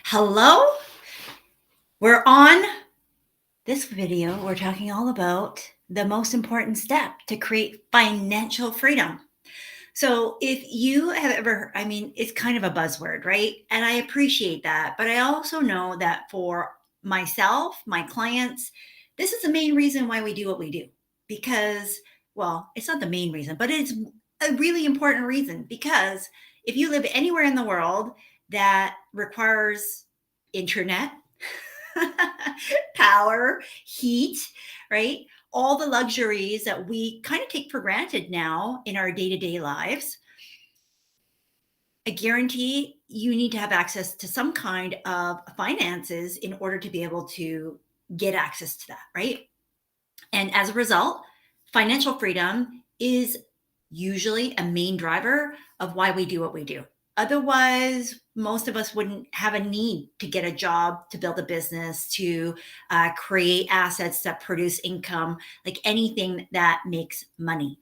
Hello, we're on this video. We're talking all about the most important step to create financial freedom. So, if you have ever, it's kind of a buzzword, right? And I appreciate that. But I also know that for myself, my clients, this is the main reason why we do what we do. Because, well, it's not the main reason, but it's a really important reason. Because if you live anywhere in the world that requires internet, power, heat, right? All the luxuries that we kind of take for granted now in our day to day lives, I guarantee you need to have access to some kind of finances in order to be able to get access to that, right? And as a result, financial freedom is usually a main driver of why we do what we do. Otherwise, most of us wouldn't have a need to get a job, to build a business, to create assets that produce income, like anything that makes money.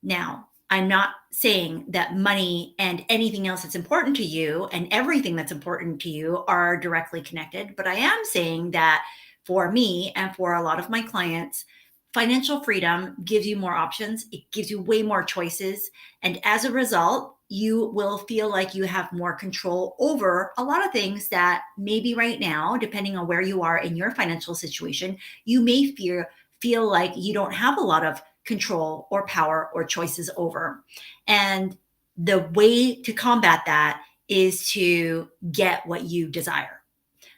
Now, I'm not saying that money and anything else that's important to you and everything that's important to you are directly connected, but I am saying that for me and for a lot of my clients, financial freedom gives you more options, it gives you way more choices. And as a result, you will feel like you have more control over a lot of things that maybe right now, depending on where you are in your financial situation, you may feel like you don't have a lot of control or power or choices over. And the way to combat that is to get what you desire.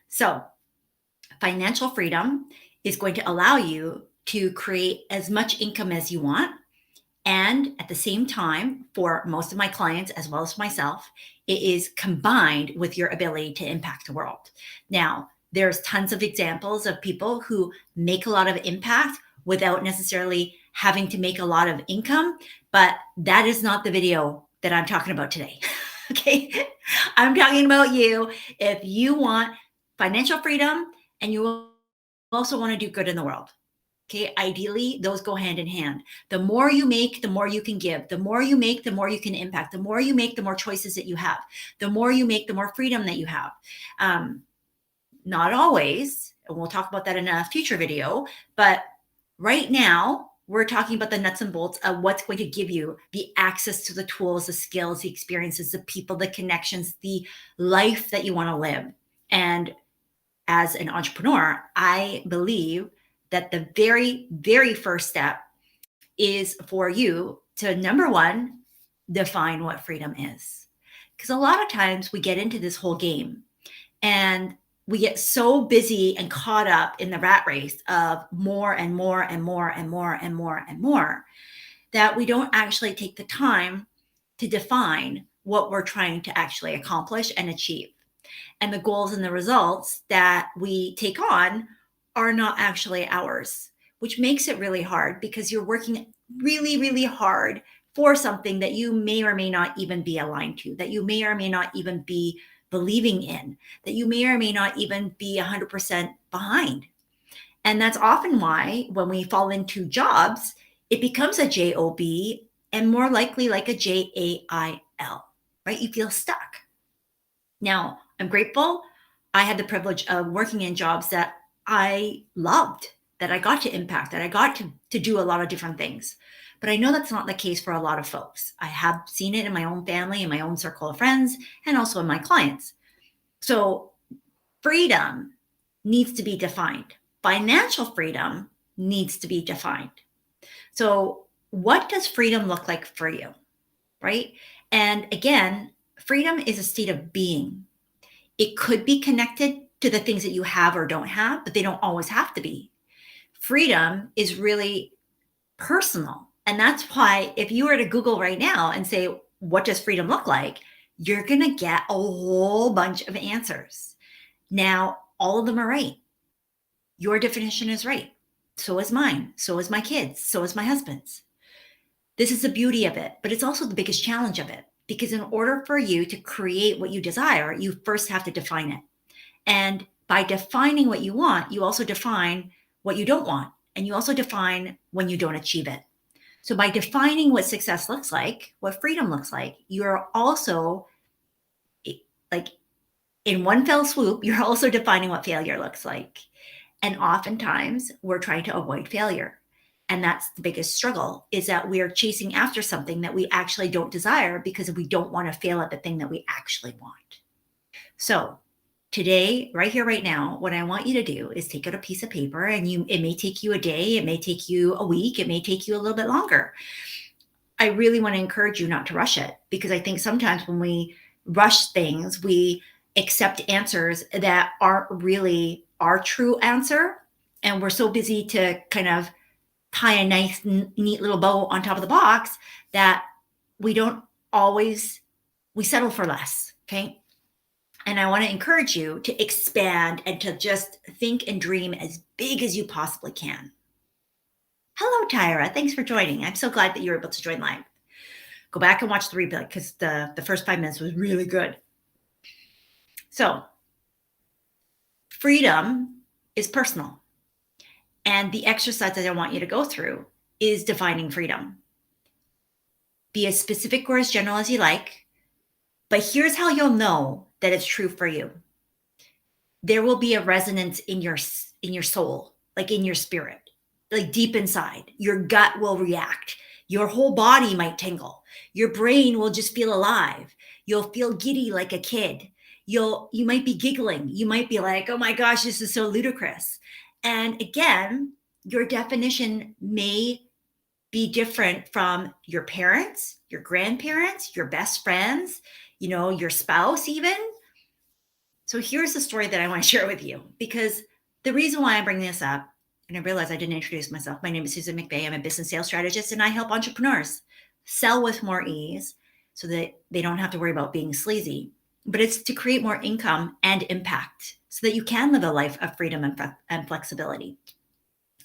So, financial freedom is going to allow you to create as much income as you want. And at the same time, for most of my clients, as well as myself, it is combined with your ability to impact the world. Now, there's tons of examples of people who make a lot of impact without necessarily having to make a lot of income, but that is not the video that I'm talking about today. Okay. I'm talking about you if you want financial freedom and you also want to do good in the world. Okay. Ideally, those go hand in hand. The more you make, the more you can give. The more you make, the more you can impact. The more you make, the more choices that you have. The more you make, the more freedom that you have. Not always, and we'll talk about that in a future video, but right now, we're talking about the nuts and bolts of what's going to give you the access to the tools, the skills, the experiences, the people, the connections, the life that you want to live. And as an entrepreneur, I believe that the very, very first step is for you to, number one, define what freedom is. Because a lot of times we get into this whole game and we get so busy and caught up in the rat race of more and more and more and more and more and more that we don't actually take the time to define what we're trying to actually accomplish and achieve. And the goals and the results that we take on are not actually ours, which makes it really hard because you're working really, really hard for something that you may or may not even be aligned to, that you may or may not even be believing in, that you may or may not even be 100% behind. And that's often why when we fall into jobs, it becomes a job and more likely like a jail, right? You feel stuck. Now, I'm grateful I had the privilege of working in jobs that I loved, that I got to impact, that I got to do a lot of different things. But I know that's not the case for a lot of folks. I have seen it in my own family, in my own circle of friends, and also in my clients. So freedom needs to be defined. Financial freedom needs to be defined. So what does freedom look like for you, right? And again, freedom is a state of being. It could be connected to the things that you have or don't have, but they don't always have to be. Freedom is really personal. And that's why if you were to Google right now and say, what does freedom look like? You're going to get a whole bunch of answers. Now, all of them are right. Your definition is right. So is mine. So is my kids. So is my husband's. This is the beauty of it, but it's also the biggest challenge of it. Because in order for you to create what you desire, you first have to define it. And by defining what you want, you also define what you don't want. And you also define when you don't achieve it. So by defining what success looks like, what freedom looks like, you're also like in one fell swoop, you're also defining what failure looks like. And oftentimes we're trying to avoid failure. And that's the biggest struggle, is that we're chasing after something that we actually don't desire because we don't want to fail at the thing that we actually want. So today, right here, right now, what I want you to do is take out a piece of paper, and it may take you a day, it may take you a week, it may take you a little bit longer. I really want to encourage you not to rush it, because I think sometimes when we rush things, we accept answers that aren't really our true answer. And we're so busy to kind of tie a nice, neat little bow on top of the box that we don't always, we settle for less. Okay. And I want to encourage you to expand and to just think and dream as big as you possibly can. Hello, Tyra. Thanks for joining. I'm so glad that you were able to join live. Go back and watch the replay, because the first 5 minutes was really good. So freedom is personal. And the exercise that I want you to go through is defining freedom. Be as specific or as general as you like, but here's how you'll know that it's true for you. There will be a resonance in your soul, like in your spirit, like deep inside. Your gut will react. Your whole body might tingle. Your brain will just feel alive. You'll feel giddy like a kid. You might be giggling. You might be like, oh my gosh, this is so ludicrous. And again, your definition may be different from your parents, your grandparents, your best friends, your spouse even. So here's the story that I want to share with you, because the reason why I bring this up, and I realize I didn't introduce myself. My name is Susan McVey. I'm a business sales strategist, and I help entrepreneurs sell with more ease so that they don't have to worry about being sleazy. But it's to create more income and impact so that you can live a life of freedom and flexibility.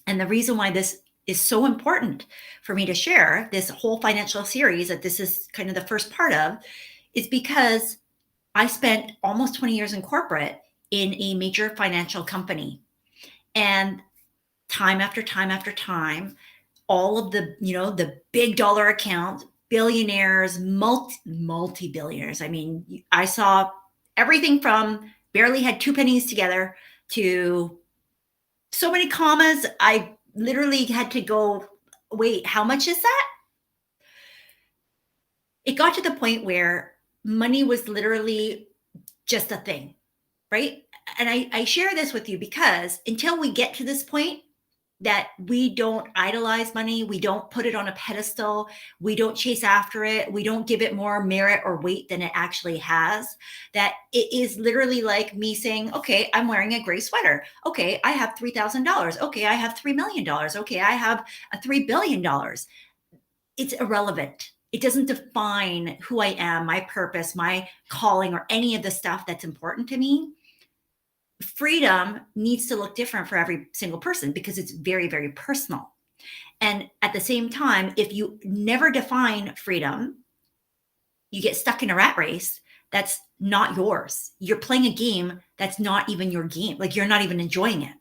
And the reason why this is so important for me to share this whole financial series, that this is kind of the first part of, is because I spent almost 20 years in corporate in a major financial company. And time after time after time, all of the big dollar accounts, billionaires, multi-billionaires. I mean, I saw everything from barely had 2 pennies together to so many commas. I literally had to go, wait, how much is that? It got to the point where money was literally just a thing, right? And I share this with you because until we get to this point, that we don't idolize money, we don't put it on a pedestal, we don't chase after it, we don't give it more merit or weight than it actually has, that it is literally like me saying, okay, I'm wearing a gray sweater. Okay, I have $3,000. Okay, I have $3 million. Okay, I have a $3 billion. It's irrelevant. It doesn't define who I am, my purpose, my calling, or any of the stuff that's important to me. Freedom needs to look different for every single person because it's very, very personal. And at the same time, if you never define freedom, you get stuck in a rat race that's not yours. You're playing a game that's not even your game. Like, you're not even enjoying it.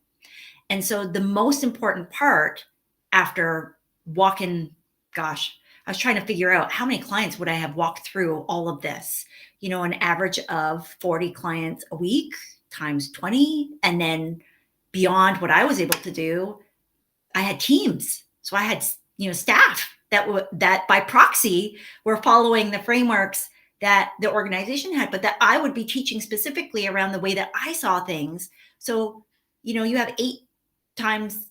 And so the most important part after walking, gosh, I was trying to figure out how many clients would I have walked through all of this, an average of 40 clients a week times 20. And then beyond what I was able to do, I had teams. So I had, staff that by proxy were following the frameworks that the organization had, but that I would be teaching specifically around the way that I saw things. So, you have 8 times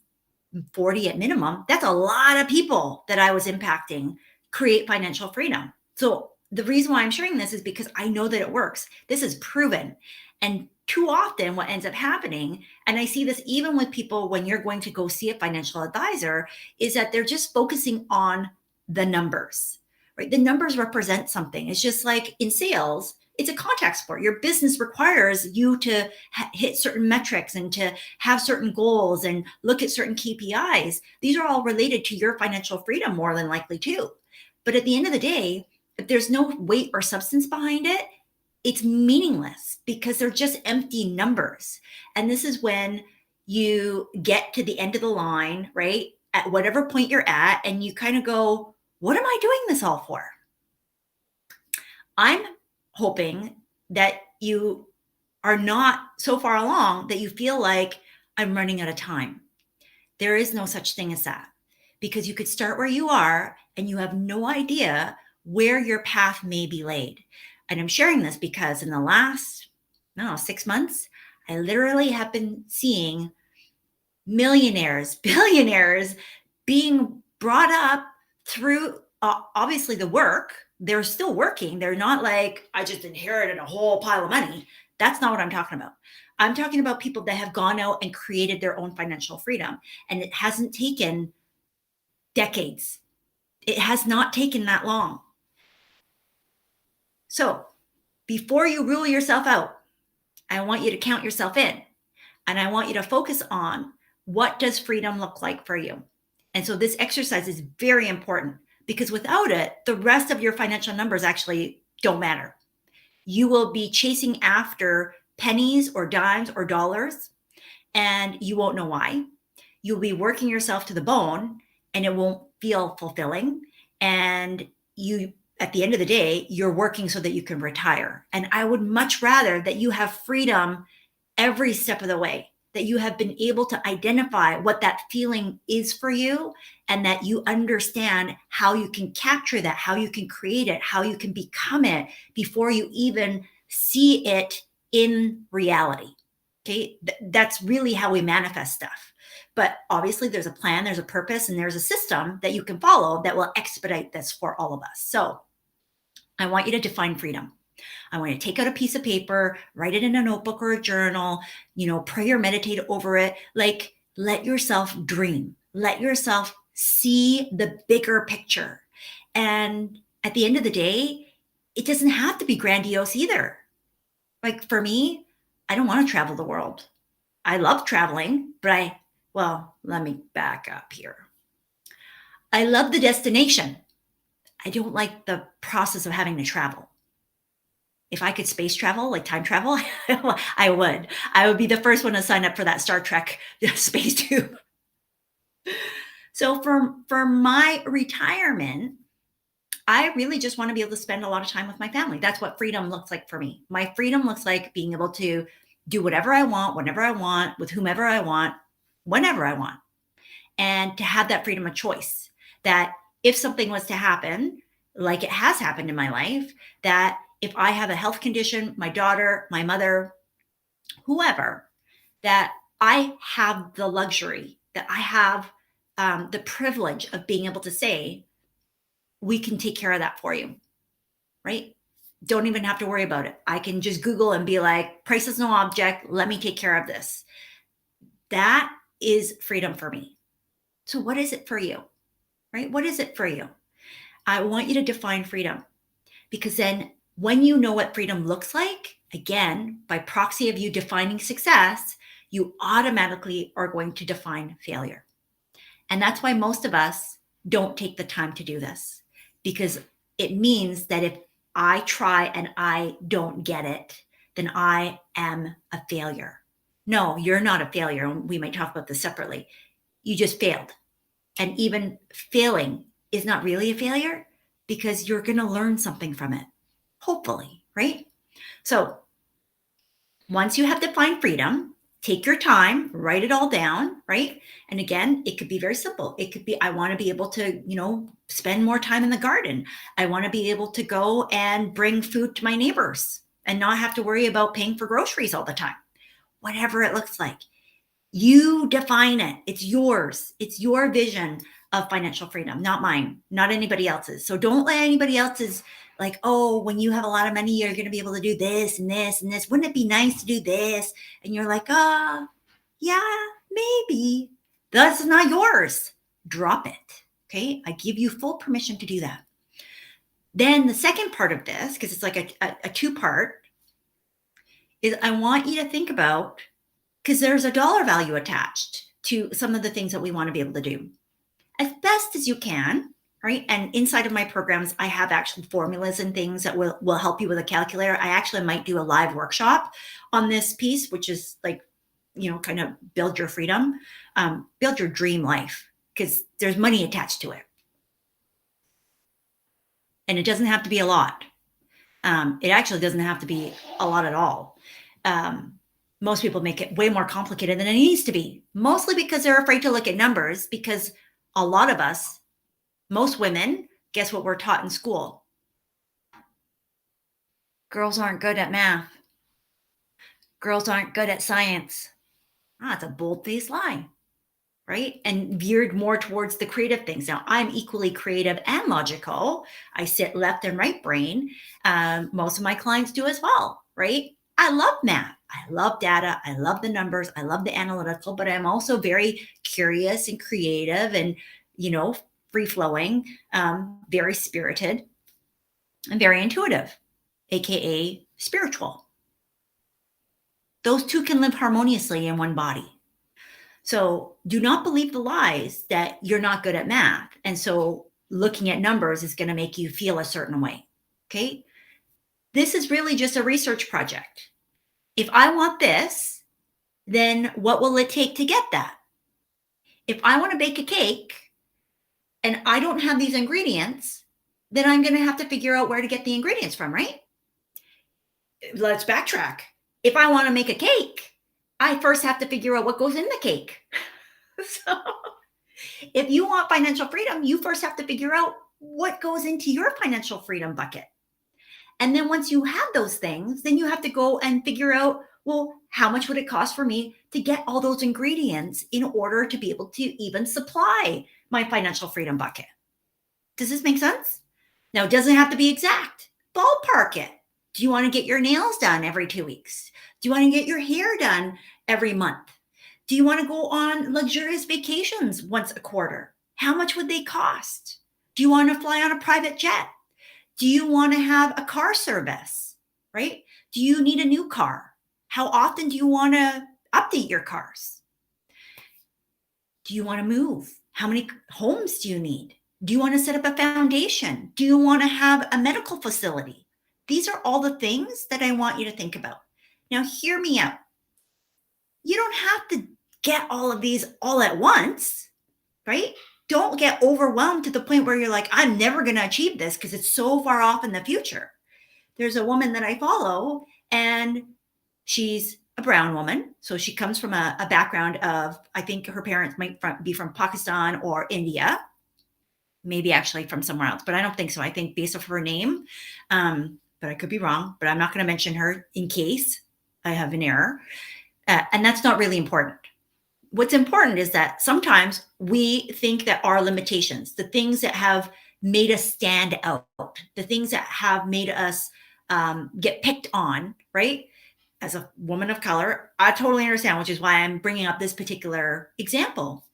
40 at minimum. That's a lot of people that I was impacting create financial freedom. So the reason why I'm sharing this is because I know that it works. This is proven. And too often what ends up happening, and I see this even with people when you're going to go see a financial advisor, is that they're just focusing on the numbers, right? The numbers represent something. It's just like in sales, it's a contact sport. Your business requires you to hit certain metrics and to have certain goals and look at certain KPIs. These are all related to your financial freedom more than likely too. But at the end of the day, if there's no weight or substance behind it, it's meaningless because they're just empty numbers. And this is when you get to the end of the line, right? At whatever point you're at, and you kind of go, what am I doing this all for? I'm hoping that you are not so far along that you feel like I'm running out of time. There is no such thing as that, because you could start where you are and you have no idea where your path may be laid. And I'm sharing this because in the last, no, 6 months, I literally have been seeing millionaires, billionaires being brought up through obviously the work. They're still working. They're not like, I just inherited a whole pile of money. That's not what I'm talking about. I'm talking about people that have gone out and created their own financial freedom. And it hasn't taken decades, it has not taken that long. So before you rule yourself out, I want you to count yourself in. And I want you to focus on, what does freedom look like for you? And so this exercise is very important, because without it, the rest of your financial numbers actually don't matter. You will be chasing after pennies or dimes or dollars, and you won't know why. You'll be working yourself to the bone and it won't feel fulfilling. And you, at the end of the day, you're working so that you can retire. And I would much rather that you have freedom every step of the way, that you have been able to identify what that feeling is for you, and that you understand how you can capture that, how you can create it, how you can become it before you even see it in reality. Okay. That's really how we manifest stuff. But obviously, there's a plan, there's a purpose, and there's a system that you can follow that will expedite this for all of us. So I want you to define freedom. I want you to take out a piece of paper, write it in a notebook or a journal, pray or meditate over it. Like, let yourself dream, let yourself see the bigger picture. And at the end of the day, it doesn't have to be grandiose either. Like for me, I don't want to travel the world. I love traveling, but let me back up here. I love the destination. I don't like the process of having to travel. If I could space travel, like time travel, I would. I would be the first one to sign up for that Star Trek space tube. So for my retirement, I really just want to be able to spend a lot of time with my family. That's what freedom looks like for me. My freedom looks like being able to do whatever I want, whenever I want, with whomever I want, whenever I want, and to have that freedom of choice. That if something was to happen, like it has happened in my life, that if I have a health condition, my daughter, my mother, whoever, that I have the luxury, that I have the privilege of being able to say, we can take care of that for you, right? Don't even have to worry about it. I can just Google and be like, price is no object. Let me take care of this. That is freedom for me. So what is it for you, right? What is it for you? I want you to define freedom, because then when you know what freedom looks like, again, by proxy of you defining success, you automatically are going to define failure. And that's why most of us don't take the time to do this, because it means that if I try and I don't get it, then I am a failure. No, you're not a failure. We might talk about this separately. You just failed. And even failing is not really a failure, because you're going to learn something from it, hopefully, right? So once you have defined freedom, take your time, write it all down, right? And again, it could be very simple. It could be, I want to be able to, spend more time in the garden. I want to be able to go and bring food to my neighbors and not have to worry about paying for groceries all the time. Whatever it looks like, you define it. It's yours. It's your vision of financial freedom, not mine, not anybody else's. So don't let anybody else's, like, oh, when you have a lot of money, you're going to be able to do this and this and this. Wouldn't it be nice to do this? And you're like, yeah, maybe. That's not yours. Drop it. Okay. I give you full permission to do that. Then the second part of this, because it's like a two-part, is I want you to think about, because there's a dollar value attached to some of the things that we want to be able to do as best as you can, right? And inside of my programs, I have actual formulas and things that will help you with a calculator. I actually might do a live workshop on this piece, which is like, kind of build your freedom, build your dream life, because there's money attached to it. And it doesn't have to be a lot. It actually doesn't have to be a lot at all. um, most people make it way more complicated than it needs to be, mostly because they're afraid to look at numbers. Because a lot of us, most women, guess what we're taught in school? Girls aren't good at math. Girls aren't good at science. Ah, it's a bold-faced lie, right? And veered more towards the creative things. Now, I'm equally creative and logical. I sit left and right brain. Most of my clients do as well, right? I love math. I love data. I love the numbers. I love the analytical, but I'm also very curious and creative and, free flowing, very spirited, and very intuitive, AKA spiritual. Those two can live harmoniously in one body. So do not believe the lies that you're not good at math. And so looking at numbers is going to make you feel a certain way. Okay. This is really just a research project. If I want this, then what will it take to get that? If I want to bake a cake and I don't have these ingredients, then I'm going to have to figure out where to get the ingredients from, right? Let's backtrack. If I want to make a cake, I first have to figure out what goes in the cake. So if you want financial freedom, you first have to figure out what goes into your financial freedom bucket. And then once you have those things, then you have to go and figure out, well, how much would it cost for me to get all those ingredients in order to be able to even supply my financial freedom bucket? Does this make sense? Now, it doesn't have to be exact. Ballpark it. Do you want to get your nails done every 2 weeks? Do you want to get your hair done every month? Do you want to go on luxurious vacations once a quarter? How much would they cost? Do you want to fly on a private jet? Do you want to have a car service, right? Do you need a new car? How often do you want to update your cars? Do you want to move? How many homes do you need? Do you want to set up a foundation? Do you want to have a medical facility? These are all the things that I want you to think about. Now, hear me out. You don't have to get all of these all at once, right? Don't get overwhelmed to the point where you're like, I'm never going to achieve this because it's so far off in the future. There's a woman that I follow, and she's a brown woman. So she comes from a background of, I think her parents might be from Pakistan or India, maybe actually from somewhere else, but I don't think so. I think based off her name, but I could be wrong, but I'm not going to mention her in case I have an error. And that's not really important. What's important is that sometimes we think that our limitations, the things that have made us stand out, the things that have made us get picked on, right? As a woman of color, I totally understand, which is why I'm bringing up this particular example.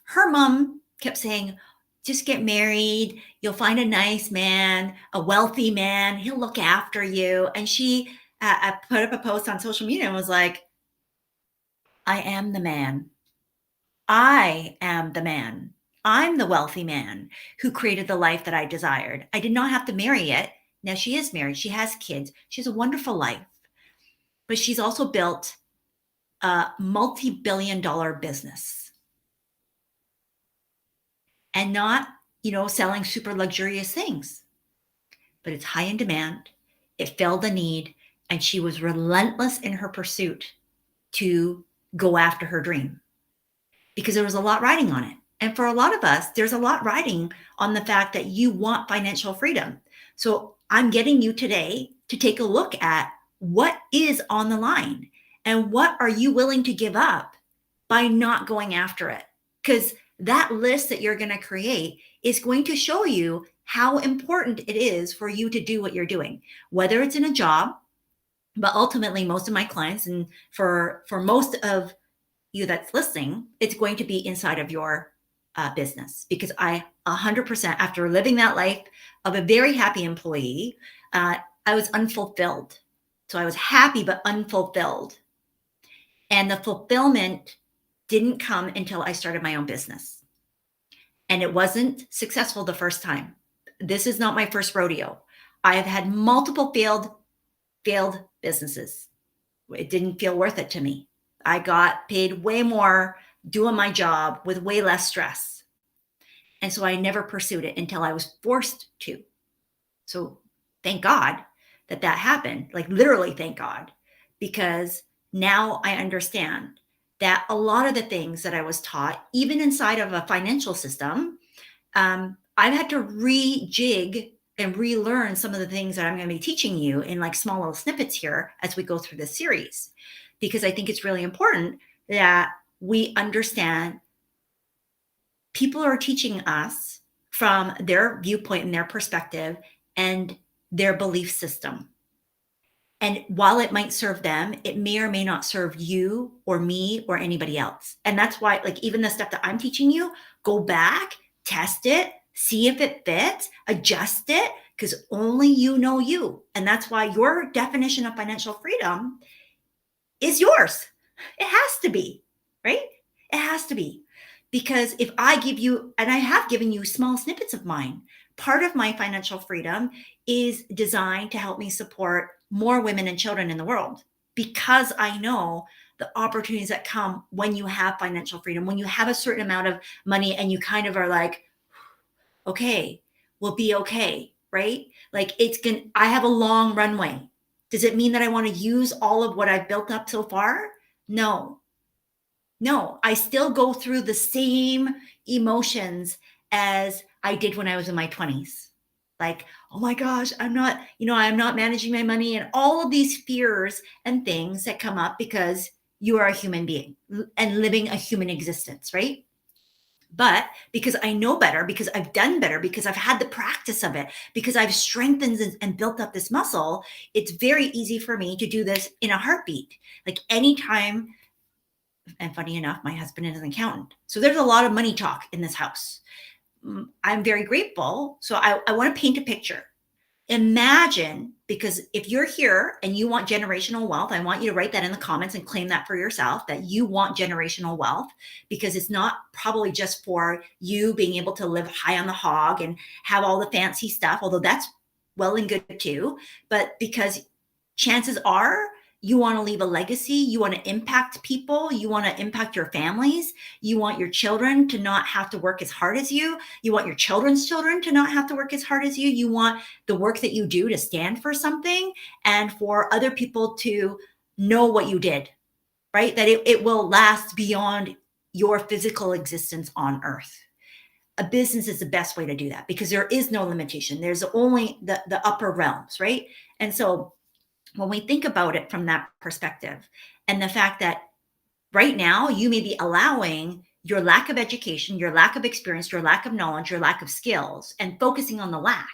Her mom kept saying, just get married. You'll find a nice man, a wealthy man. He'll look after you. And she put up a post on social media and was like, I am the man. I am the man. I'm the wealthy man who created the life that I desired. I did not have to marry yet. Now she is married. She has kids. She has a wonderful life. But she's also built a multi-billion-dollar business. And not, selling super luxurious things. But it's high in demand. It filled a need. And she was relentless in her pursuit to go after her dream. Because there was a lot riding on it. And for a lot of us, there's a lot riding on the fact that you want financial freedom. So I'm getting you today to take a look at what is on the line and what are you willing to give up by not going after it? Because that list that you're going to create is going to show you how important it is for you to do what you're doing, whether it's in a job, but ultimately most of my clients, and for most of you that's listening, it's going to be inside of your business, because I 100%, after living that life of a very happy employee, I was unfulfilled. So I was happy, but unfulfilled. And the fulfillment didn't come until I started my own business. And it wasn't successful the first time. This is not my first rodeo. I have had multiple failed businesses. It didn't feel worth it to me. I got paid way more doing my job with way less stress. And so I never pursued it until I was forced to. So thank God that happened. Like literally, thank God, because now I understand that a lot of the things that I was taught, even inside of a financial system, I've had to rejig and relearn some of the things that I'm going to be teaching you in like small little snippets here as we go through this series, because I think it's really important that we understand people are teaching us from their viewpoint and their perspective and their belief system. And while it might serve them, it may or may not serve you or me or anybody else. And that's why, like, even the stuff that I'm teaching you, go back, test it, see if it fits, adjust it, because only you know you. And that's why your definition of financial freedom is yours. It has to be, right? It has to be. Because if I give you, and I have given you small snippets of mine, part of my financial freedom is designed to help me support more women and children in the world, because I know the opportunities that come when you have financial freedom, when you have a certain amount of money and you kind of are like, okay, we'll be okay, right? Like I have a long runway. Does it mean that I want to use all of what I've built up so far? No, no, I still go through the same emotions as I did when I was in my 20s. Like, oh my gosh, I'm not managing my money, and all of these fears and things that come up because you are a human being and living a human existence, right? But because I know better, because I've done better, because I've had the practice of it, because I've strengthened and built up this muscle, it's very easy for me to do this in a heartbeat. Like anytime. And funny enough, my husband is an accountant. So there's a lot of money talk in this house. I'm very grateful. So I want to paint a picture. Imagine, because if you're here and you want generational wealth, I want you to write that in the comments and claim that for yourself, that you want generational wealth, because it's not probably just for you being able to live high on the hog and have all the fancy stuff, although that's well and good too, but because chances are you want to leave a legacy, you want to impact people, you want to impact your families, you want your children to not have to work as hard as you want your children's children to not have to work as hard as you want the work that you do to stand for something and for other people to know what you did, right? That it will last beyond your physical existence on earth. A business is the best way to do that because there is no limitation. There's only the upper realms, right? And so when we think about it from that perspective, and the fact that right now you may be allowing your lack of education, your lack of experience, your lack of knowledge, your lack of skills, and focusing on the lack,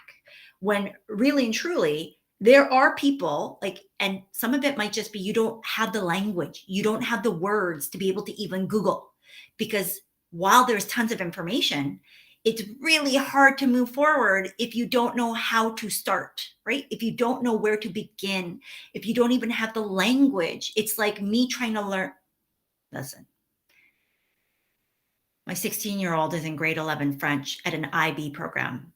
when really and truly there are people like, and some of it might just be you don't have the language, you don't have the words to be able to even Google, because while there's tons of information, it's really hard to move forward if you don't know how to start, right? If you don't know where to begin, if you don't even have the language. It's like me trying to learn. Listen, my 16-year-old is in grade 11 French at an IB program.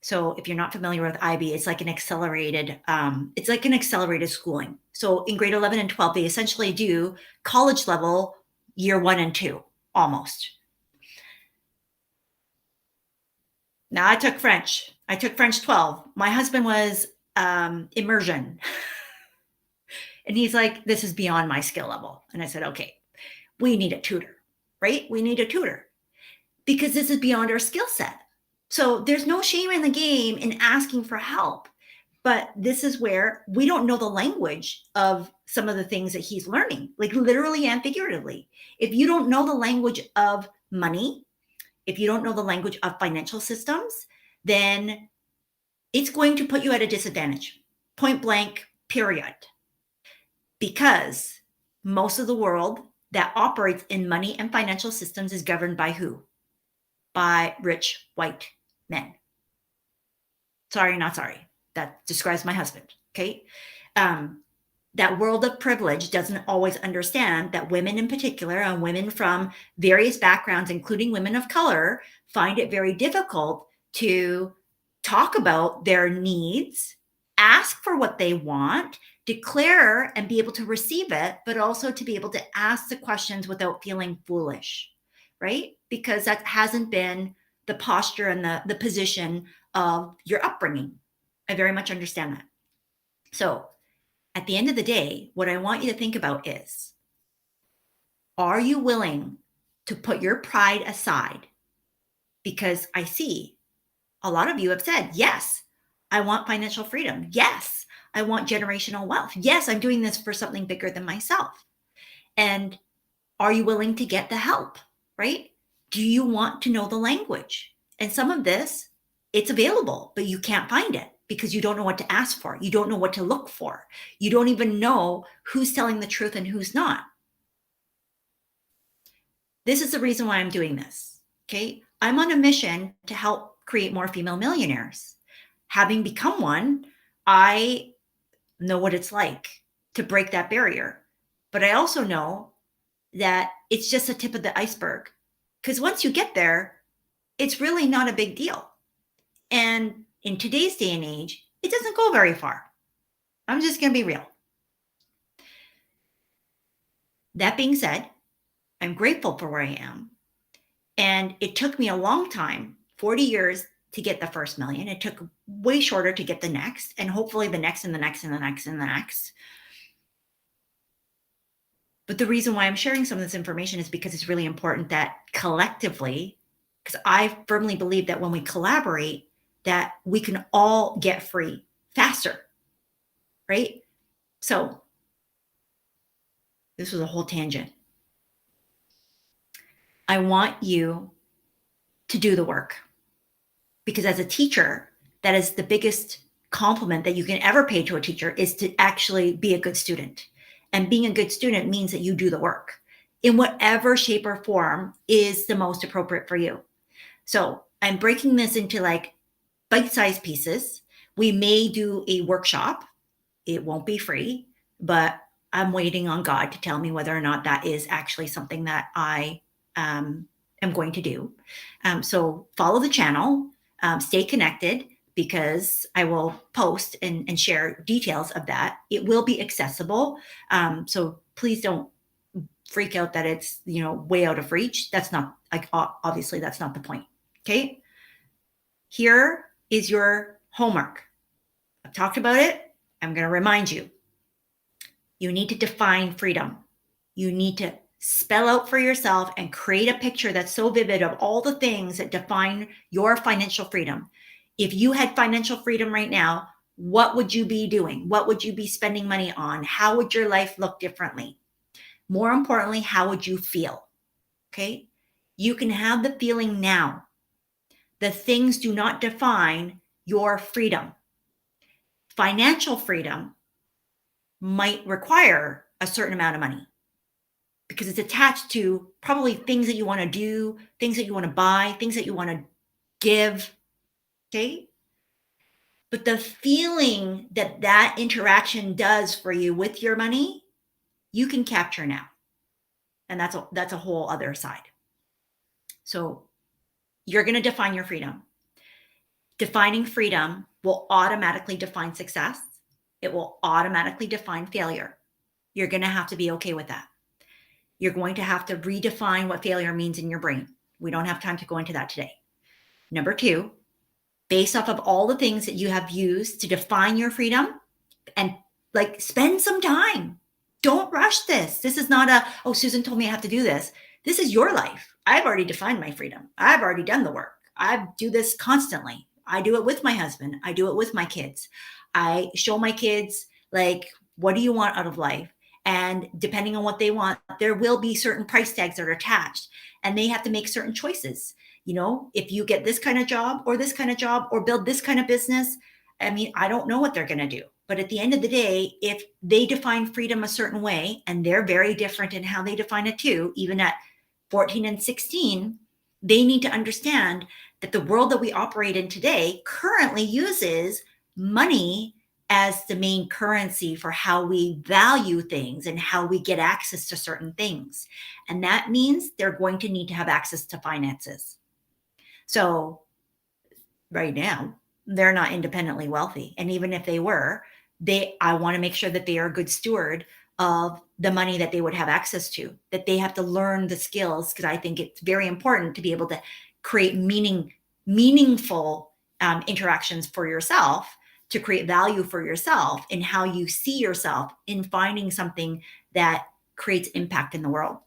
So if you're not familiar with IB, it's like an accelerated schooling. So in grade 11 and 12, they essentially do college level year 1 and 2 almost. Now I took French. I took French 12. My husband was immersion. And he's like, this is beyond my skill level. And I said, okay, we need a tutor, right? We need a tutor because this is beyond our skill set. So there's no shame in the game in asking for help. But this is where we don't know the language of some of the things that he's learning, like literally and figuratively. If you don't know the language of money, if you don't know the language of financial systems, then it's going to put you at a disadvantage, point blank, period. Because most of the world that operates in money and financial systems is governed by who? By rich white men. Sorry, not sorry. That describes my husband, okay? That world of privilege doesn't always understand that women in particular, and women from various backgrounds, including women of color, find it very difficult to talk about their needs, ask for what they want, declare and be able to receive it, but also to be able to ask the questions without feeling foolish, right? Because that hasn't been the posture and the position of your upbringing. I very much understand that. So At the end of the day, what I want you to think about is, are you willing to put your pride aside? Because I see a lot of you have said, yes, I want financial freedom. Yes, I want generational wealth. Yes, I'm doing this for something bigger than myself. And are you willing to get the help, right? Do you want to know the language? And some of this, it's available, but you can't find it because you don't know what to ask for. You don't know what to look for. You don't even know who's telling the truth and who's not. This is the reason why I'm doing this. Okay. I'm on a mission to help create more female millionaires. Having become one, I know what it's like to break that barrier. But I also know that it's just the tip of the iceberg. Because once you get there, it's really not a big deal. And in today's day and age, it doesn't go very far. I'm just going to be real. That being said, I'm grateful for where I am. And it took me a long time, 40 years to get the first million. It took way shorter to get the next, and hopefully the next and the next and the next and the next. But the reason why I'm sharing some of this information is because it's really important that collectively, because I firmly believe that when we collaborate, that we can all get free faster, right? So this was a whole tangent. I want you to do the work, because as a teacher, that is the biggest compliment that you can ever pay to a teacher, is to actually be a good student. And being a good student means that you do the work in whatever shape or form is the most appropriate for you. So I'm breaking this into like bite-sized pieces. We may do a workshop. It won't be free, but I'm waiting on God to tell me whether or not that is actually something that I am going to do. So follow the channel, stay connected, because I will post and share details of that. It will be accessible. So please don't freak out that it's, way out of reach. That's not, like, obviously that's not the point. Okay. Here is your homework. I've talked about it. I'm going to remind you. You need to define freedom. You need to spell out for yourself and create a picture that's so vivid of all the things that define your financial freedom. If you had financial freedom right now, what would you be doing? What would you be spending money on? How would your life look differently? More importantly, how would you feel? Okay. You can have the feeling now. The things do not define your freedom. Financial freedom might require a certain amount of money because it's attached to probably things that you want to do, things that you want to buy, things that you want to give. Okay. But the feeling that that interaction does for you with your money, you can capture now. And that's a whole other side. So you're going to define your freedom. Defining freedom will automatically define success. It will automatically define failure. You're going to have to be okay with that. You're going to have to redefine what failure means in your brain. We don't have time to go into that today. Number 2, based off of all the things that you have used to define your freedom, and spend some time. Don't rush this. This is not oh, Susan told me I have to do this. This is your life. I've already defined my freedom. I've already done the work. I do this constantly. I do it with my husband. I do it with my kids. I show my kids, what do you want out of life? And depending on what they want, there will be certain price tags that are attached, and they have to make certain choices. If you get this kind of job or this kind of job or build this kind of business, I don't know what they're going to do. But at the end of the day, if they define freedom a certain way, and they're very different in how they define it too, even at 14 and 16, they need to understand that the world that we operate in today currently uses money as the main currency for how we value things and how we get access to certain things. And that means they're going to need to have access to finances. So right now, they're not independently wealthy. And even if they were, I want to make sure that they are a good steward of the money that they would have access to, that they have to learn the skills, because I think it's very important to be able to create meaningful interactions for yourself, to create value for yourself in how you see yourself in finding something that creates impact in the world.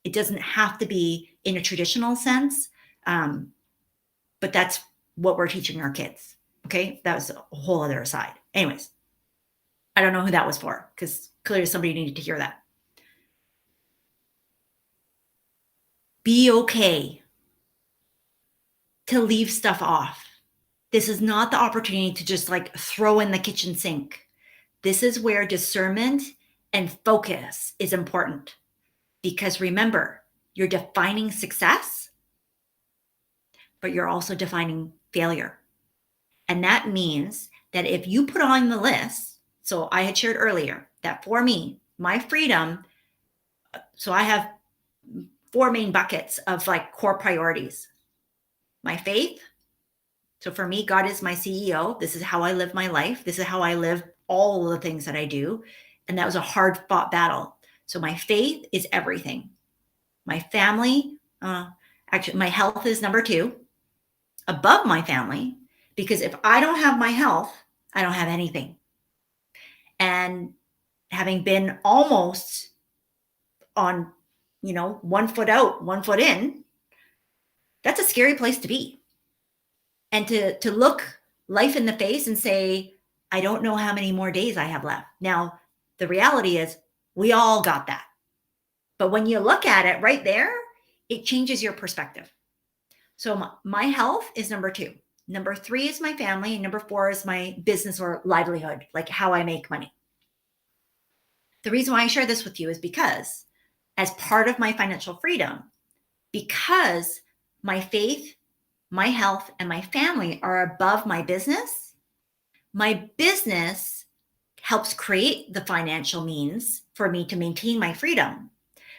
It doesn't have to be in a traditional sense, but that's what we're teaching our kids. Okay. That was a whole other aside. Anyways, I don't know who that was for because clearly somebody needed to hear that. Be okay to leave stuff off. This is not the opportunity to just like throw in the kitchen sink. This is where discernment and focus is important because remember, you're defining success, but you're also defining failure. And that means that if you put on the list, so I had shared earlier that for me, my freedom, so I have 4 main buckets of like core priorities. My faith. So for me, God is my CEO. This is how I live my life. This is how I live all of the things that I do. And that was a hard fought battle. So my faith is everything. My family, actually, my health is number 2, above my family, because if I don't have my health, I don't have anything. And having been almost on, 1 foot out, 1 foot in, that's a scary place to be. And to look life in the face and say, I don't know how many more days I have left. Now, the reality is we all got that. But when you look at it right there, it changes your perspective. So my health is number 2. Number 3 is my family. And number 4 is my business or livelihood, like how I make money. The reason why I share this with you is because as part of my financial freedom, because my faith, my health, and my family are above my business helps create the financial means for me to maintain my freedom.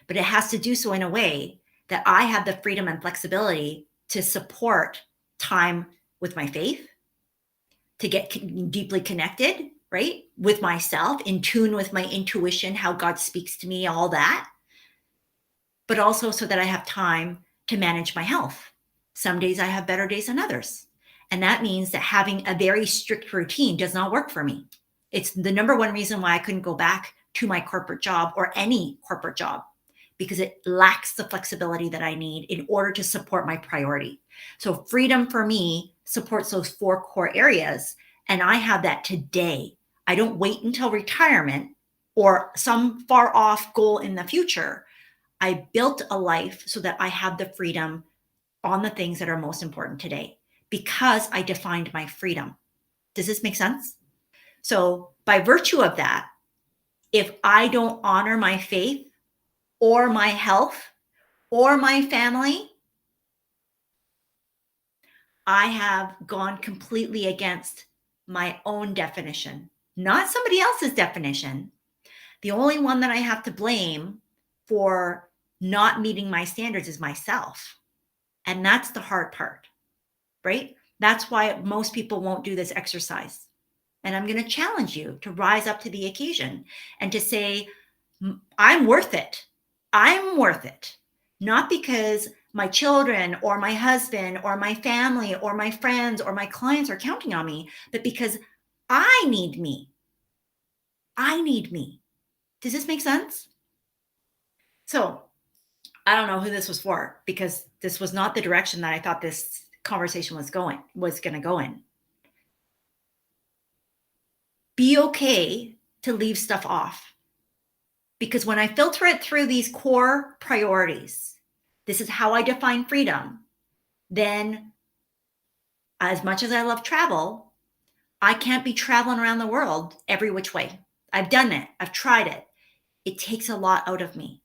But it has to do so in a way that I have the freedom and flexibility to support time with my faith, to get deeply connected, right? With myself, in tune with my intuition, how God speaks to me, all that. But also so that I have time to manage my health. Some days I have better days than others. And that means that having a very strict routine does not work for me. It's the number 1 reason why I couldn't go back to my corporate job or any corporate job, because it lacks the flexibility that I need in order to support my priority. So freedom for me supports those 4 core areas. And I have that today. I don't wait until retirement or some far off goal in the future. I built a life so that I have the freedom on the things that are most important today because I defined my freedom. Does this make sense? So by virtue of that, if I don't honor my faith or my health or my family, I have gone completely against my own definition, not somebody else's definition. The only one that I have to blame for not meeting my standards is myself. And that's the hard part, right? That's why most people won't do this exercise. And I'm going to challenge you to rise up to the occasion and to say, I'm worth it. I'm worth it. Not because my children or my husband or my family or my friends or my clients are counting on me, but because I need me. I need me. Does this make sense? So I don't know who this was for because this was not the direction that I thought this conversation was going to go in. Be okay to leave stuff off. Because when I filter it through these core priorities, this is how I define freedom. Then, as much as I love travel, I can't be traveling around the world every which way. I've done it. I've tried it. It takes a lot out of me.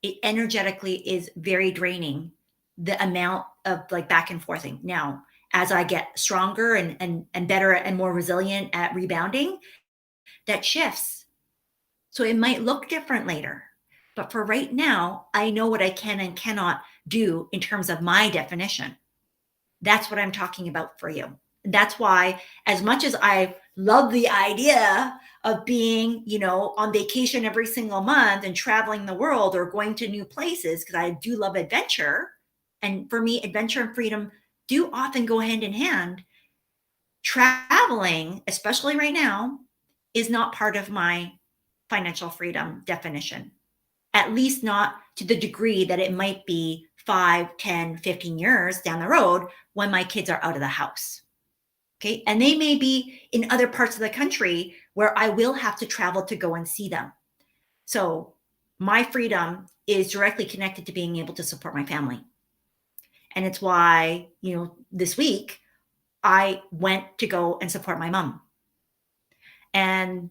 It energetically is very draining, the amount of like back and forthing. Now, as I get stronger and better and more resilient at rebounding, that shifts. So it might look different later. But for right now, I know what I can and cannot do in terms of my definition. That's what I'm talking about for you. That's why, as much as I love the idea of being, on vacation every single month and traveling the world or going to new places, because I do love adventure. And for me, adventure and freedom do often go hand in hand. Traveling, especially right now, is not part of my financial freedom definition, at least not to the degree that it might be 5, 10, 15 years down the road when my kids are out of the house. Okay. And they may be in other parts of the country where I will have to travel to go and see them. So my freedom is directly connected to being able to support my family. And it's why, this week I went to go and support my mom. And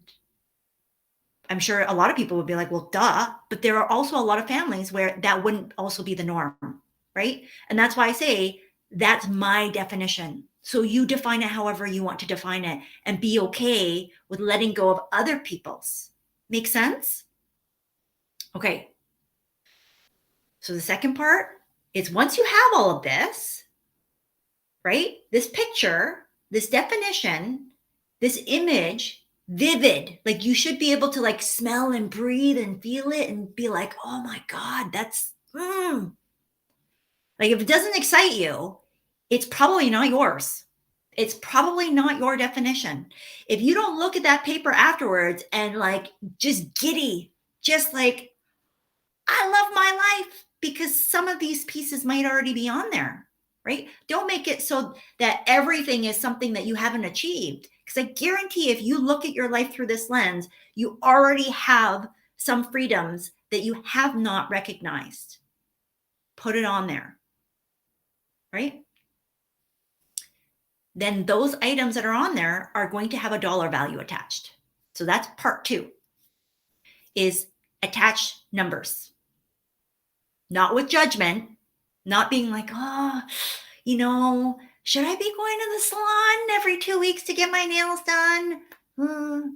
I'm sure a lot of people would be like, well, duh. But there are also a lot of families where that wouldn't also be the norm, right? And that's why I say that's my definition. So you define it however you want to define it and be okay with letting go of other people's. Make sense? Okay. So the second part is once you have all of this, right? This picture, this definition, this image, vivid. Like you should be able to like smell and breathe and feel it and be like, oh my God, that's like if it doesn't excite you, it's probably not yours. It's probably not your definition. If you don't look at that paper afterwards and like just giddy, just like, I love my life because some of these pieces might already be on there, right? Don't make it so that everything is something that you haven't achieved. Because I guarantee if you look at your life through this lens, you already have some freedoms that you have not recognized. Put it on there, right? Then those items that are on there are going to have a dollar value attached. So that's part 2 is attach numbers. Not with judgment, not being like, oh, should I be going to the salon every 2 weeks to get my nails done?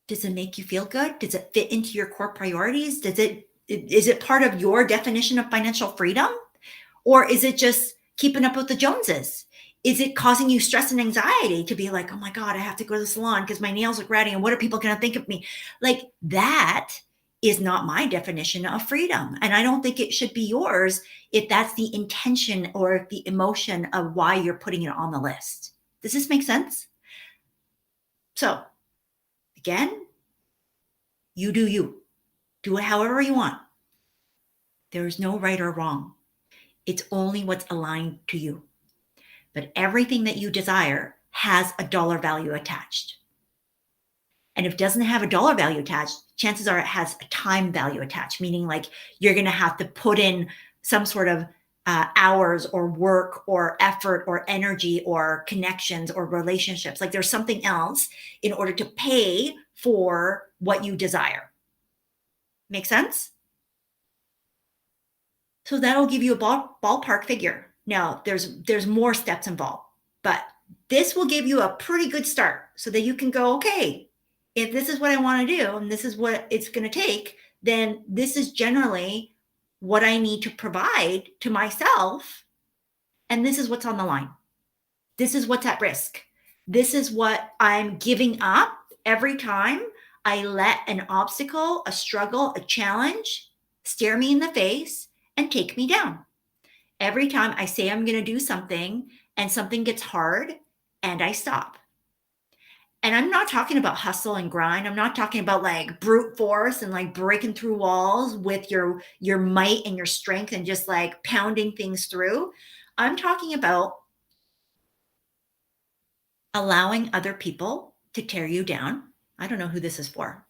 Does it make you feel good? Does it fit into your core priorities? Is it part of your definition of financial freedom? Or is it just keeping up with the Joneses? Is it causing you stress and anxiety to be like, oh my God, I have to go to the salon because my nails look ratty and what are people going to think of me? Like that is not my definition of freedom. And I don't think it should be yours if that's the intention or the emotion of why you're putting it on the list. Does this make sense? So again, you do you. Do it however you want. There is no right or wrong. It's only what's aligned to you. But everything that you desire has a dollar value attached. And if it doesn't have a dollar value attached, chances are it has a time value attached, meaning like you're going to have to put in some sort of hours or work or effort or energy or connections or relationships. Like there's something else in order to pay for what you desire. Make sense? So that'll give you a ballpark figure. Now, there's more steps involved, but this will give you a pretty good start so that you can go, okay, if this is what I want to do and this is what it's going to take, then this is generally what I need to provide to myself. And this is what's on the line. This is what's at risk. This is what I'm giving up every time I let an obstacle, a struggle, a challenge stare me in the face and take me down. Every time I say I'm going to do something and something gets hard and I stop. And I'm not talking about hustle and grind. I'm not talking about like brute force and like breaking through walls with your might and your strength and just like pounding things through. I'm talking about allowing other people to tear you down. I don't know who this is for.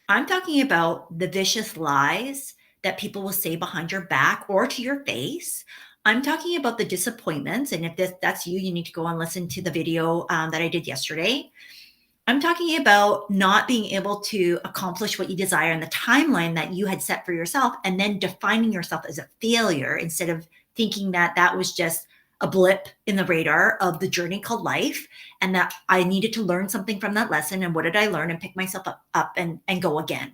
I'm talking about the vicious lies that people will say behind your back or to your face. I'm talking about the disappointments. And if that's you, you need to go and listen to the video that I did yesterday. I'm talking about not being able to accomplish what you desire in the timeline that you had set for yourself, and then defining yourself as a failure instead of thinking that that was just a blip in the radar of the journey called life, and that I needed to learn something from that lesson. And what did I learn? And pick myself up and go again.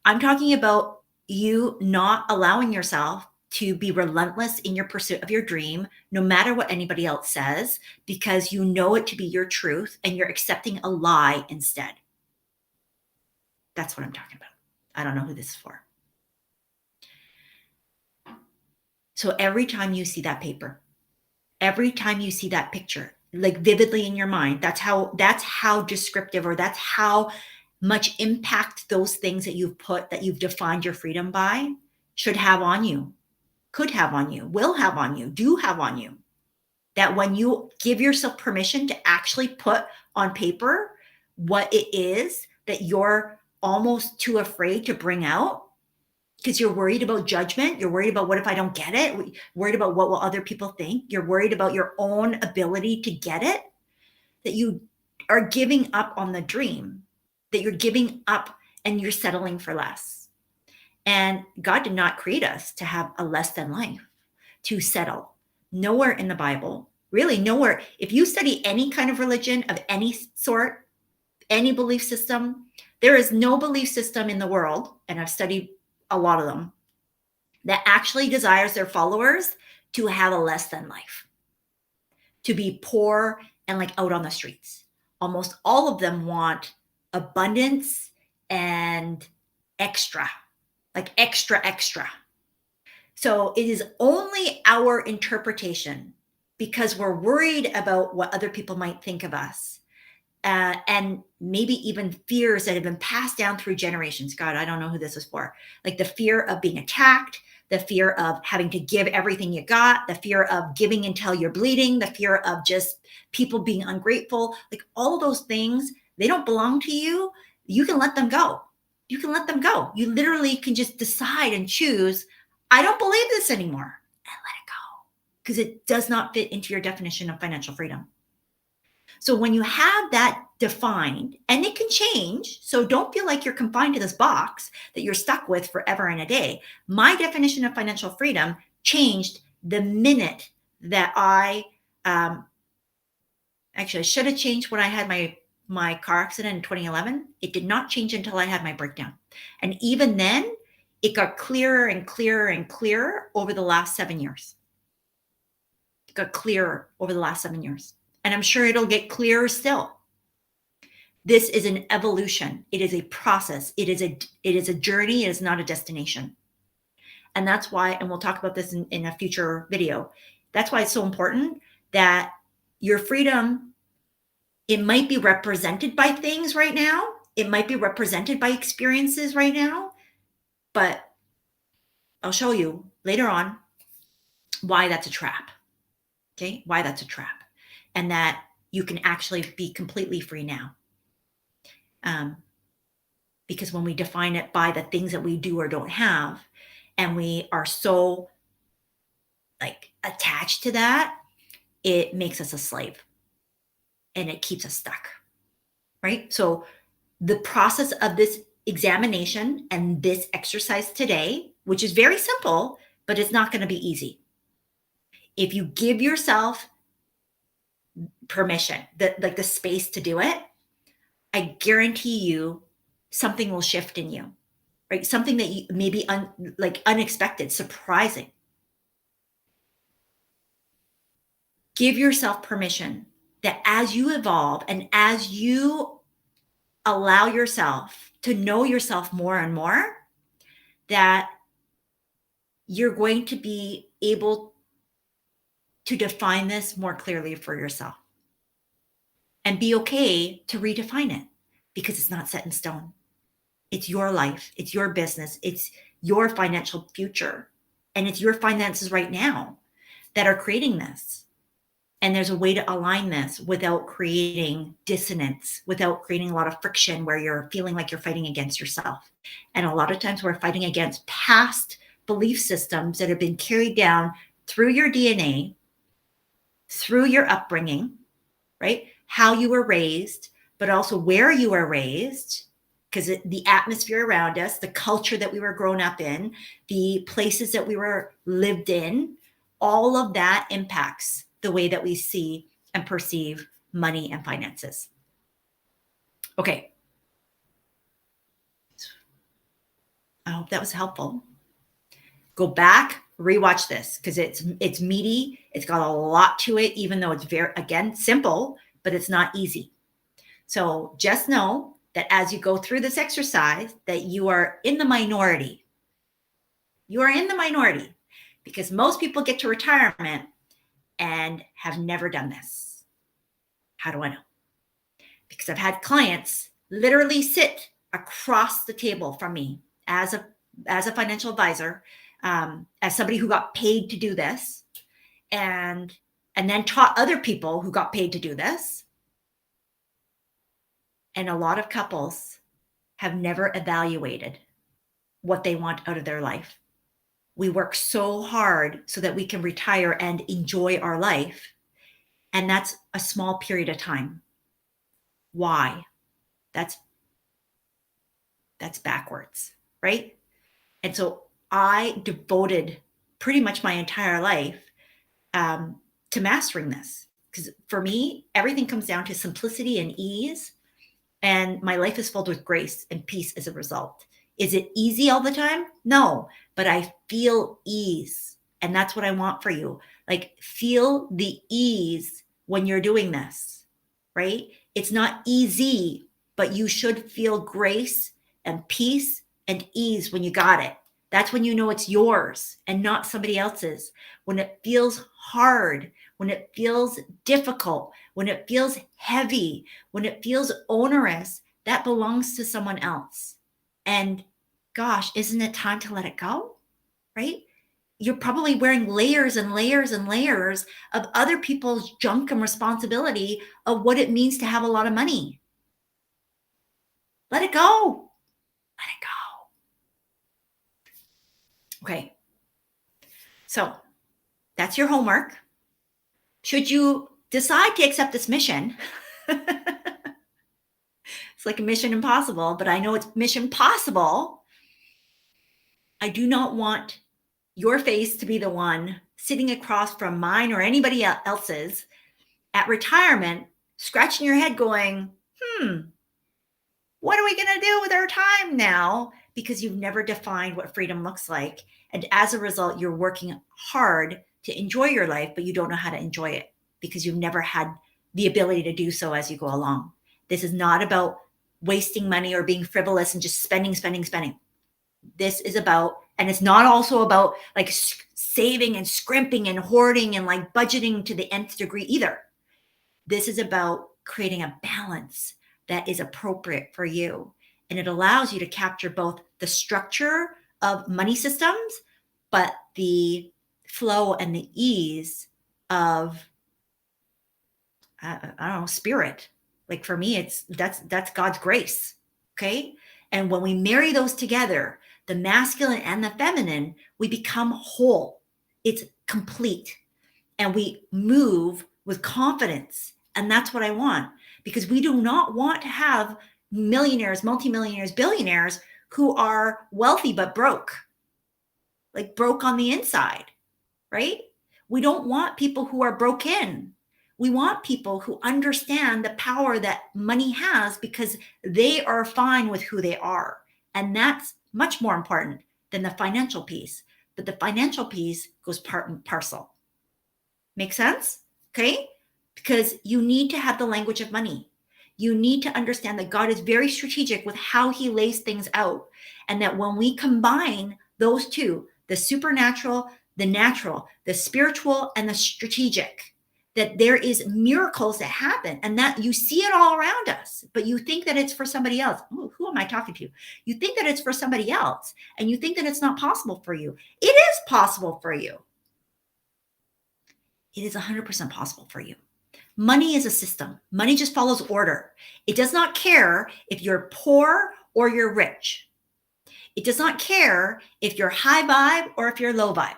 I'm talking about you not allowing yourself to be relentless in your pursuit of your dream, no matter what anybody else says, because you know it to be your truth and you're accepting a lie instead. That's what I'm talking about. I don't know who this is for. So every time you see that paper, every time you see that picture, like vividly in your mind, that's how descriptive, or that's how much impact those things that you've defined your freedom by should have on you, could have on you, will have on you, do have on you. That when you give yourself permission to actually put on paper what it is that you're almost too afraid to bring out, because you're worried about judgment, you're worried about what if I don't get it, worried about what will other people think, you're worried about your own ability to get it, that you are giving up on the dream, that you're giving up and you're settling for less. And God did not create us to have a less than life, to settle. Nowhere in the Bible, really nowhere. If you study any kind of religion of any sort, any belief system, there is no belief system in the world, and I've studied a lot of them, that actually desires their followers to have a less than life, to be poor and like out on the streets. Almost all of them want abundance and extra, like extra. So it is only our interpretation, because we're worried about what other people might think of us, and maybe even fears that have been passed down through generations. God, I don't know who this is for. Like the fear of being attacked, the fear of having to give everything you got, the fear of giving until you're bleeding, the fear of just people being ungrateful. Like all those things, they don't belong to you. You can let them go. You can let them go. You literally can just decide and choose, I don't believe this anymore, and let it go, because it does not fit into your definition of financial freedom. So when you have that defined, and it can change, so don't feel like you're confined to this box that you're stuck with forever and a day. My definition of financial freedom changed the minute that actually, I should have changed when I had my car accident in 2011. It did not change until I had my breakdown. And even then, it got clearer and clearer and clearer over the last 7 years. It got clearer over the last 7 years. And I'm sure it'll get clearer still. This is an evolution. It is a process. It is a journey. It is not a destination. And that's why, and we'll talk about this in a future video, that's why it's so important that your freedom, it might be represented by things right now. It might be represented by experiences right now, but I'll show you later on why that's a trap. Okay, why that's a trap, and that you can actually be completely free now. Because when we define it by the things that we do or don't have, and we are so like attached to that, it makes us a slave and it keeps us stuck, right? So the process of this examination and this exercise today, which is very simple, but it's not going to be easy. If you give yourself permission, the space to do it, I guarantee you something will shift in you, right? Something that you may be unexpected, surprising. Give yourself permission that as you evolve and as you allow yourself to know yourself more and more, that you're going to be able to define this more clearly for yourself and be okay to redefine it, because it's not set in stone. It's your life. It's your business. It's your financial future. And it's your finances right now that are creating this. And there's a way to align this without creating dissonance, without creating a lot of friction where you're feeling like you're fighting against yourself. And a lot of times we're fighting against past belief systems that have been carried down through your DNA, through your upbringing, right? How you were raised, but also where you were raised, because the atmosphere around us, the culture that we were grown up in, the places that we were lived in, all of that impacts the way that we see and perceive money and finances. Okay. I hope that was helpful. Go back, rewatch this, because it's meaty. It's got a lot to it, even though it's very, again, simple, but it's not easy. So just know that as you go through this exercise, that you are in the minority. You are in the minority, because most people get to retirement and have never done this. How do I know? Because I've had clients literally sit across the table from me as a financial advisor, as somebody who got paid to do this, and then taught other people who got paid to do this. And a lot of couples have never evaluated what they want out of their life. We work so hard so that we can retire and enjoy our life. And that's a small period of time. Why? That's backwards, right? And so I devoted pretty much my entire life to mastering this. Because for me, everything comes down to simplicity and ease. And my life is filled with grace and peace as a result. Is it easy all the time? No, but I feel ease. And that's what I want for you. Like, feel the ease when you're doing this, right? It's not easy, but you should feel grace and peace and ease when you got it. That's when you know it's yours and not somebody else's. When it feels hard, when it feels difficult, when it feels heavy, when it feels onerous, that belongs to someone else. And gosh, isn't it time to let it go? Right? You're probably wearing layers and layers and layers of other people's junk and responsibility of what it means to have a lot of money. Let it go. Let it go. Okay. So that's your homework. Should you decide to accept this mission, it's like a mission impossible, but I know it's mission possible. I do not want your face to be the one sitting across from mine or anybody else's at retirement, scratching your head going, what are we going to do with our time now? Because you've never defined what freedom looks like. And as a result, you're working hard to enjoy your life, but you don't know how to enjoy it because you've never had the ability to do so as you go along. This is not about wasting money or being frivolous and just spending. This is about, and it's not also about like saving and scrimping and hoarding and like budgeting to the nth degree either. This is about creating a balance that is appropriate for you. And it allows you to capture both the structure of money systems, but the flow and the ease of, I don't know, spirit. Like for me, that's God's grace. Okay. And when we marry those together, the masculine and the feminine, we become whole. It's complete. And we move with confidence. And that's what I want, because we do not want to have millionaires, multimillionaires, billionaires who are wealthy but broke, like broke on the inside, right? We don't want people who are broken. We want people who understand the power that money has because they are fine with who they are. And that's much more important than the financial piece. But the financial piece goes part and parcel. Make sense? Okay? Because you need to have the language of money. You need to understand that God is very strategic with how he lays things out. And that when we combine those two, the supernatural, the natural, the spiritual, and the strategic, that there is miracles that happen and that you see it all around us, but you think that it's for somebody else. Ooh, who am I talking to? You think that it's for somebody else and you think that it's not possible for you. It is possible for you. It is 100% possible for you. Money is a system. Money just follows order. It does not care if you're poor or you're rich. It does not care if you're high vibe or if you're low vibe.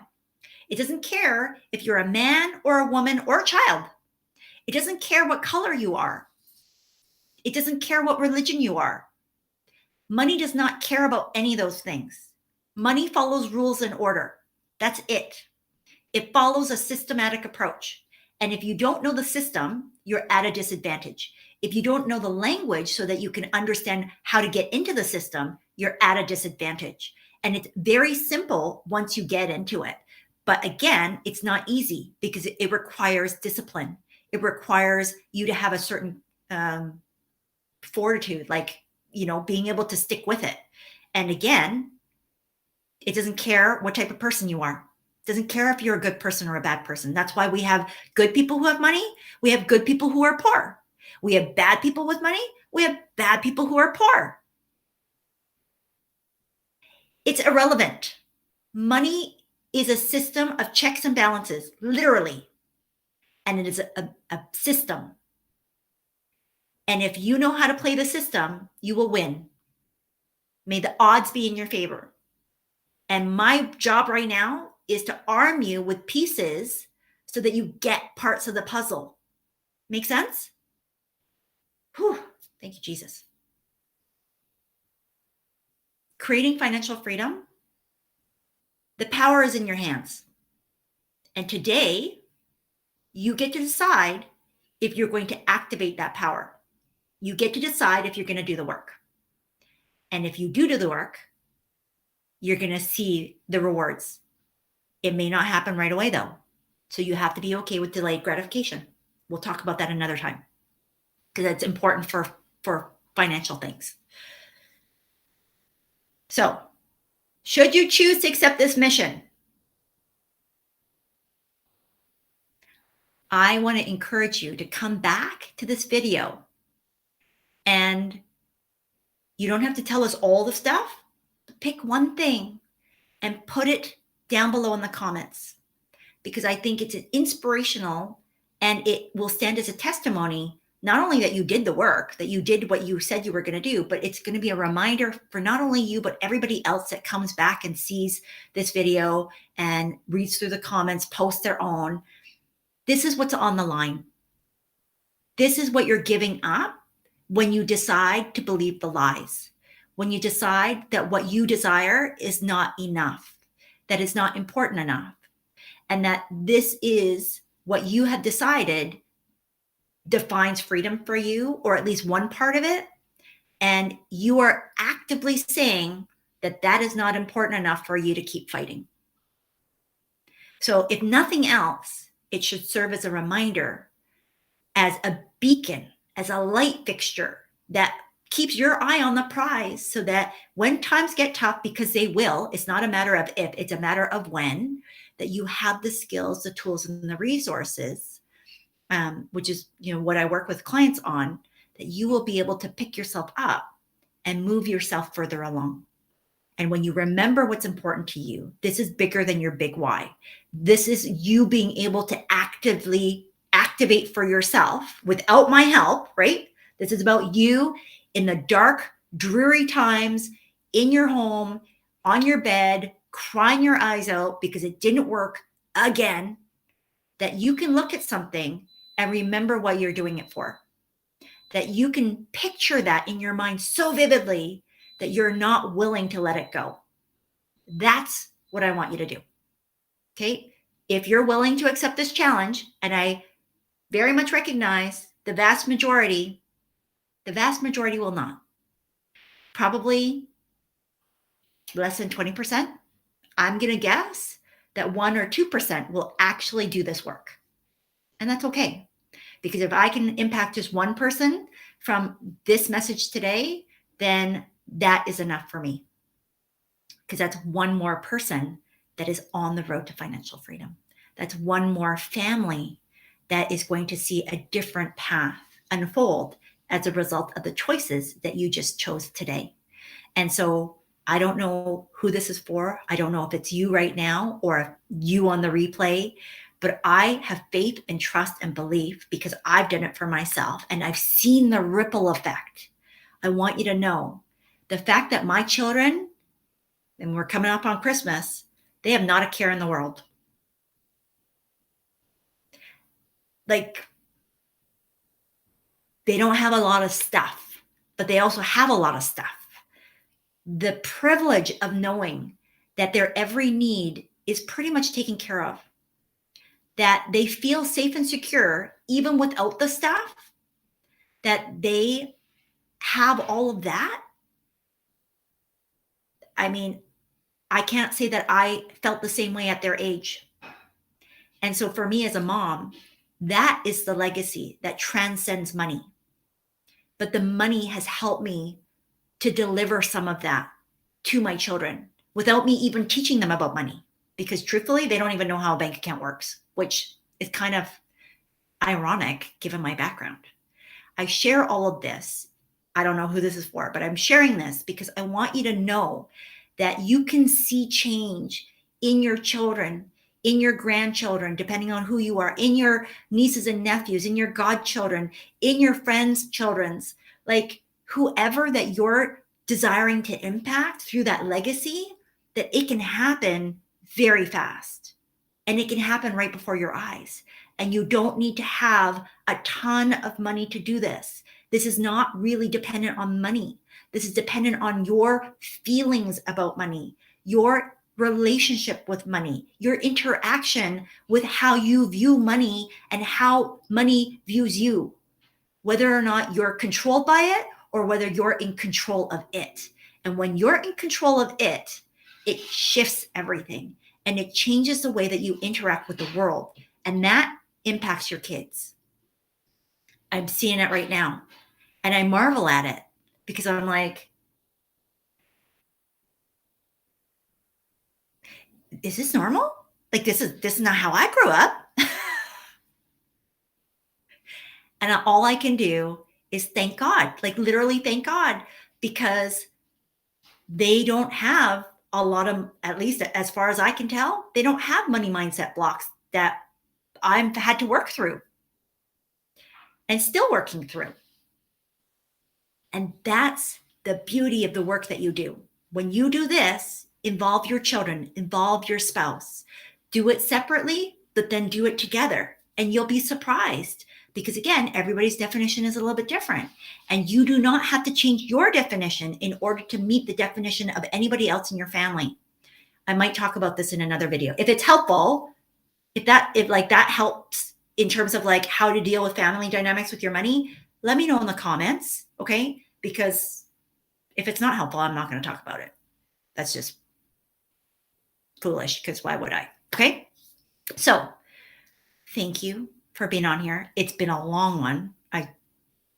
It doesn't care if you're a man or a woman or a child. It doesn't care what color you are. It doesn't care what religion you are. Money does not care about any of those things. Money follows rules and order. That's it. It follows a systematic approach. And if you don't know the system, you're at a disadvantage. If you don't know the language so that you can understand how to get into the system, you're at a disadvantage. And it's very simple once you get into it. But again, it's not easy because it requires discipline. It requires you to have a certain fortitude, like, being able to stick with it. And again, it doesn't care what type of person you are. Doesn't care if you're a good person or a bad person. That's why we have good people who have money. We have good people who are poor. We have bad people with money. We have bad people who are poor. It's irrelevant. Money is a system of checks and balances, literally. And it is a system. And if you know how to play the system, you will win. May the odds be in your favor. And my job right now is to arm you with pieces so that you get parts of the puzzle. Make sense? Whew. Thank you, Jesus. Creating financial freedom, the power is in your hands. And today, you get to decide if you're going to activate that power. You get to decide if you're going to do the work. And if you do the work, you're going to see the rewards. It may not happen right away, though. So you have to be okay with delayed gratification. We'll talk about that another time because that's important for financial things. So, should you choose to accept this mission, I want to encourage you to come back to this video, and you don't have to tell us all the stuff. Pick one thing and put it down below in the comments, because I think it's inspirational and it will stand as a testimony, not only that you did the work, that you did what you said you were going to do, but it's going to be a reminder for not only you, but everybody else that comes back and sees this video and reads through the comments, posts their own. This is what's on the line. This is what you're giving up when you decide to believe the lies, when you decide that what you desire is not enough, that it's not important enough, and that this is what you have decided defines freedom for you, or at least one part of it. And you are actively saying that that is not important enough for you to keep fighting. So if nothing else, it should serve as a reminder, as a beacon, as a light fixture that keeps your eye on the prize, so that when times get tough, because they will, it's not a matter of if, it's a matter of when, that you have the skills, the tools, and the resources, which is, what I work with clients on, that you will be able to pick yourself up and move yourself further along. And when you remember what's important to you, this is bigger than your big why. This is you being able to actively activate for yourself without my help, right? This is about you in the dark, dreary times, in your home, on your bed, crying your eyes out because it didn't work again, that you can look at something and remember what you're doing it for. That you can picture that in your mind so vividly that you're not willing to let it go. That's what I want you to do. Okay? If you're willing to accept this challenge, and I very much recognize the vast majority will not. Probably less than 20%. I'm going to guess that 1 or 2% will actually do this work. And that's okay. Because if I can impact just one person from this message today, then that is enough for me. Because that's one more person that is on the road to financial freedom. That's one more family that is going to see a different path unfold as a result of the choices that you just chose today. And so I don't know who this is for. I don't know if it's you right now or you on the replay, but I have faith and trust and belief because I've done it for myself and I've seen the ripple effect. I want you to know the fact that my children, and we're coming up on Christmas, they have not a care in the world. Like, they don't have a lot of stuff, but they also have a lot of stuff. The privilege of knowing that their every need is pretty much taken care of, that they feel safe and secure even without the stuff, that they have all of that. I mean, I can't say that I felt the same way at their age. And so for me as a mom, that is the legacy that transcends money. But the money has helped me to deliver some of that to my children without me even teaching them about money. because truthfully, they don't even know how a bank account works, which is kind of ironic given my background. I share all of this. I don't know who this is for, but I'm sharing this because I want you to know that you can see change in your children, in your grandchildren, depending on who you are, in your nieces and nephews, in your godchildren, in your friends' children's, like whoever that you're desiring to impact through that legacy, that it can happen very fast and it can happen right before your eyes. And you don't need to have a ton of money to do this. This is not really dependent on money. This is dependent on your feelings about money, your relationship with money, your interaction with how you view money and how money views you, whether or not you're controlled by it or whether you're in control of it. And when you're in control of it, it shifts everything and it changes the way that you interact with the world. And that impacts your kids. I'm seeing it right now. And I marvel at it because I'm like, is this normal? Like this is not how I grew up. And all I can do is thank God, like literally thank God, because they don't have a lot of, at least as far as I can tell, they don't have money mindset blocks that I've had to work through and still working through. And that's the beauty of the work that you do. When you do this, involve your children, involve your spouse, do it separately, but then do it together. And you'll be surprised because again, everybody's definition is a little bit different. And you do not have to change your definition in order to meet the definition of anybody else in your family. I might talk about this in another video. If it's helpful, if that helps in terms of like how to deal with family dynamics with your money, let me know in the comments, okay? Because if it's not helpful, I'm not going to talk about it. That's just foolish because why would I? Okay? So thank you for being on here. It's been a long one. I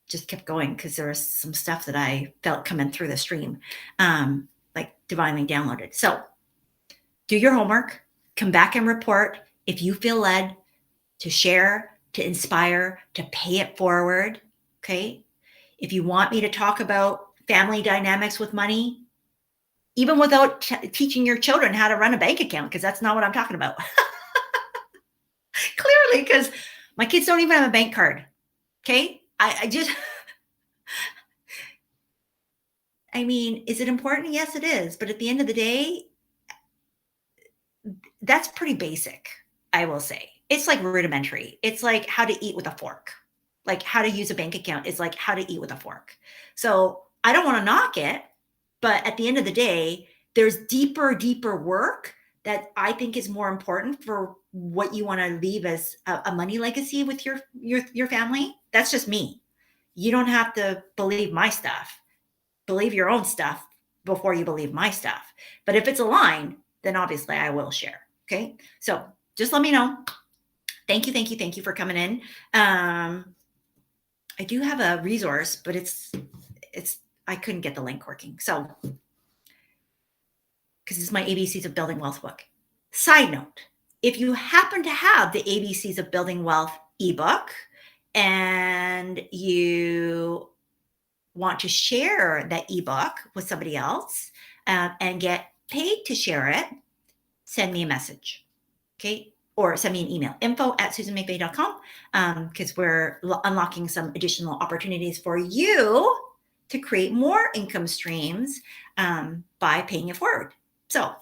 just kept going because there was some stuff that I felt coming through the stream, like divinely downloaded. So do your homework, come back and report if you feel led to share, to inspire, to pay it forward, okay? If you want me to talk about family dynamics with money, even without teaching your children how to run a bank account, because that's not what I'm talking about. Clearly, because my kids don't even have a bank card, okay? I just, I mean, is it important? Yes, it is. But at the end of the day, that's pretty basic, I will say. It's like rudimentary. It's like how to eat with a fork. Like how to use a bank account is like how to eat with a fork. So I don't want to knock it, but at the end of the day, there's deeper work that I think is more important for what you want to leave as a money legacy with your family. That's just me. You don't have to believe my stuff. Believe your own stuff before you believe my stuff. But if it's aligned, then obviously I will share. Okay. So just let me know. Thank you for coming in. I do have a resource, but I couldn't get the link working. So, because it's my ABCs of Building Wealth book. Side note, if you happen to have the ABCs of Building Wealth ebook and you want to share that ebook with somebody else and get paid to share it, send me a message, okay? Or send me an email, info@susanmcvey.com, because we're unlocking some additional opportunities for you to create more income streams by paying it forward. So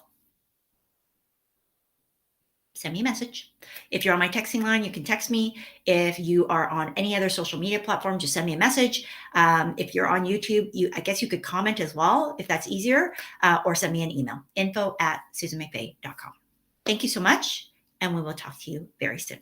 send me a message. If you're on my texting line, you can text me. If you are on any other social media platform, just send me a message. If you're on YouTube, I guess you could comment as well if that's easier, or send me an email, info@susanmcvey.com. Thank you so much, and we will talk to you very soon.